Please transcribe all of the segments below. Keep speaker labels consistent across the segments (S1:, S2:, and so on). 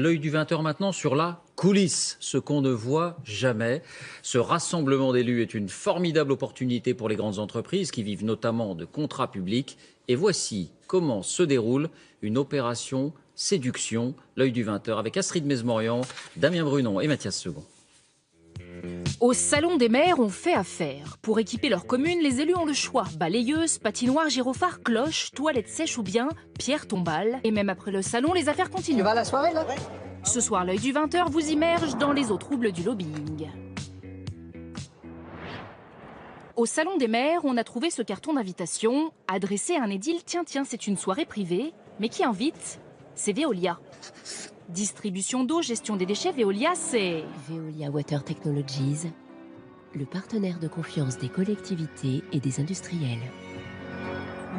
S1: L'œil du 20h maintenant sur la coulisse, ce qu'on ne voit jamais. Ce rassemblement d'élus est une formidable opportunité pour les grandes entreprises qui vivent notamment de contrats publics. Et voici comment se déroule une opération séduction, l'œil du 20h, avec Astrid Mesmorian, Damien Brunon et Mathias Second.
S2: Au Salon des maires, on fait affaire. Pour équiper leur commune, les élus ont le choix. Balayeuses, patinoires, gyrophares, cloches, toilettes sèches ou bien pierre tombale. Et même après le salon, les affaires continuent.
S3: Tu vas à la soirée là?
S2: Ce soir, l'œil du 20h vous immerge dans les eaux troubles du lobbying. Au Salon des maires, on a trouvé ce carton d'invitation adressé à un édile. Tiens, c'est une soirée privée. Mais qui invite? C'est Veolia. Distribution d'eau, gestion des déchets, Veolia, c'est...
S4: Veolia Water Technologies, le partenaire de confiance des collectivités et des industriels.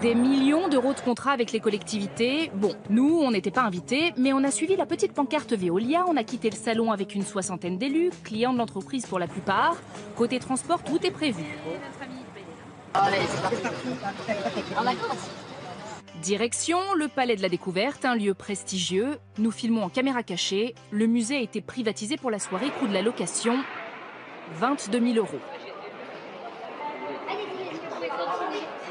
S2: Des millions d'euros de contrats avec les collectivités. Bon, nous, on n'était pas invités, mais on a suivi la petite pancarte Veolia. On a quitté le salon avec une 60aine d'élus, clients de l'entreprise pour la plupart. Côté transport, tout est prévu.
S3: Allez, c'est parti. En vacances.
S2: Direction le Palais de la Découverte, un lieu prestigieux. Nous filmons en caméra cachée. Le musée a été privatisé pour la soirée, coût de la location 22 000 €.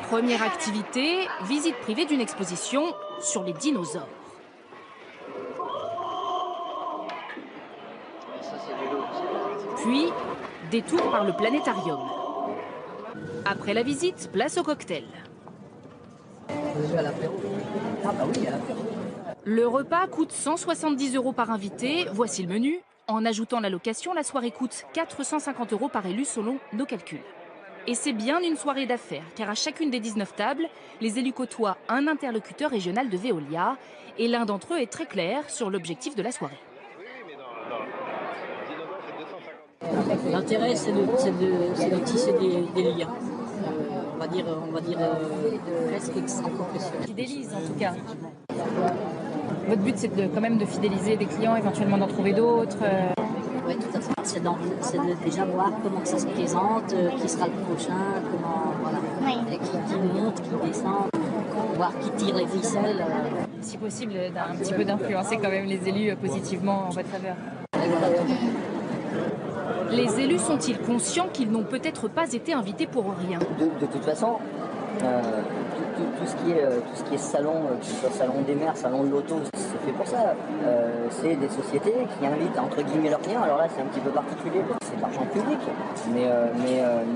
S2: Première activité, visite privée d'une exposition sur les dinosaures. Puis, détour par le planétarium. Après la visite, place au cocktail. Le repas coûte 170 € par invité. Voici le menu. En ajoutant la location, la soirée coûte 450 € par élu selon nos calculs. Et c'est bien une soirée d'affaires, car à chacune des 19 tables, les élus côtoient un interlocuteur régional de Veolia. Et l'un d'entre eux est très clair sur l'objectif de la soirée.
S5: L'intérêt, c'est de tisser des liens. On va dire presque extra-professionnels.
S2: Fidélise en tout cas. Votre but, c'est quand même de fidéliser des clients, éventuellement d'en trouver d'autres.
S5: Oui, tout à fait. C'est de déjà voir comment ça se présente, qui sera le prochain, comment, voilà. Oui. Qui monte, qui descend, voir qui tire les ficelles.
S2: Si possible, d'un petit peu d'influencer quand même les élus positivement en votre faveur. Les élus sont-ils conscients qu'ils n'ont peut-être pas été invités pour rien?
S6: De toute façon, tout ce qui est salon, que ce soit salon des maires, salon de l'auto, c'est fait pour ça. C'est des sociétés qui invitent entre guillemets leurs clients. Alors là, c'est un petit peu particulier, c'est de l'argent public. Mais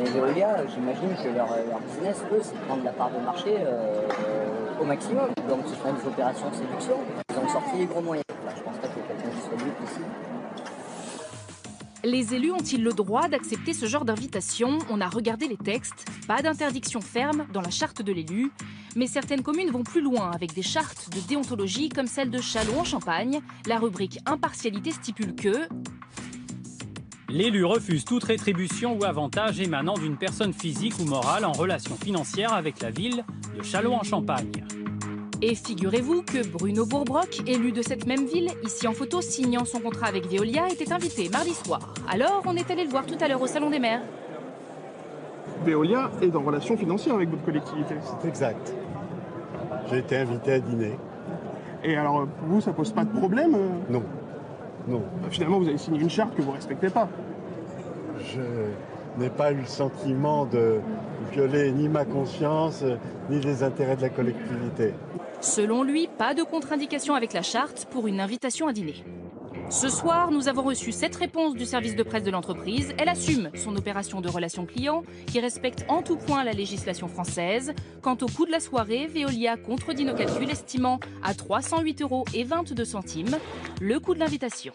S6: Veolia, j'imagine que leur business, eux, c'est de prendre la part de marché au maximum. Donc ce sont des opérations de séduction. Ils ont sorti les gros moyens. Là, je pense pas qu'il y ait quelqu'un qui soit dupe ici.
S2: Les élus ont-ils le droit d'accepter ce genre d'invitation? On a regardé les textes, pas d'interdiction ferme dans la charte de l'élu, mais certaines communes vont plus loin avec des chartes de déontologie comme celle de Châlons-en-Champagne. La rubrique impartialité stipule que
S7: l'élu refuse toute rétribution ou avantage émanant d'une personne physique ou morale en relation financière avec la ville de Châlons-en-Champagne.
S2: Et figurez-vous que Bruno Bourbrock, élu de cette même ville, ici en photo signant son contrat avec Veolia, était invité mardi soir. Alors on est allé le voir tout à l'heure au Salon des maires.
S8: Veolia est en relation financière avec votre collectivité.
S9: C'est exact. J'ai été invité à dîner.
S8: Et alors pour vous, ça pose pas de problème?
S9: Non. Non.
S8: Finalement, vous avez signé une charte que vous respectez pas.
S9: Je n'ai pas eu le sentiment de violer ni ma conscience, ni les intérêts de la collectivité.
S2: Selon lui, pas de contre-indication avec la charte pour une invitation à dîner. Ce soir, nous avons reçu cette réponse du service de presse de l'entreprise. Elle assume son opération de relations clients qui respecte en tout point la législation française. Quant au coût de la soirée, Veolia contredit nos calculs, estimant à 308,22 € le coût de l'invitation.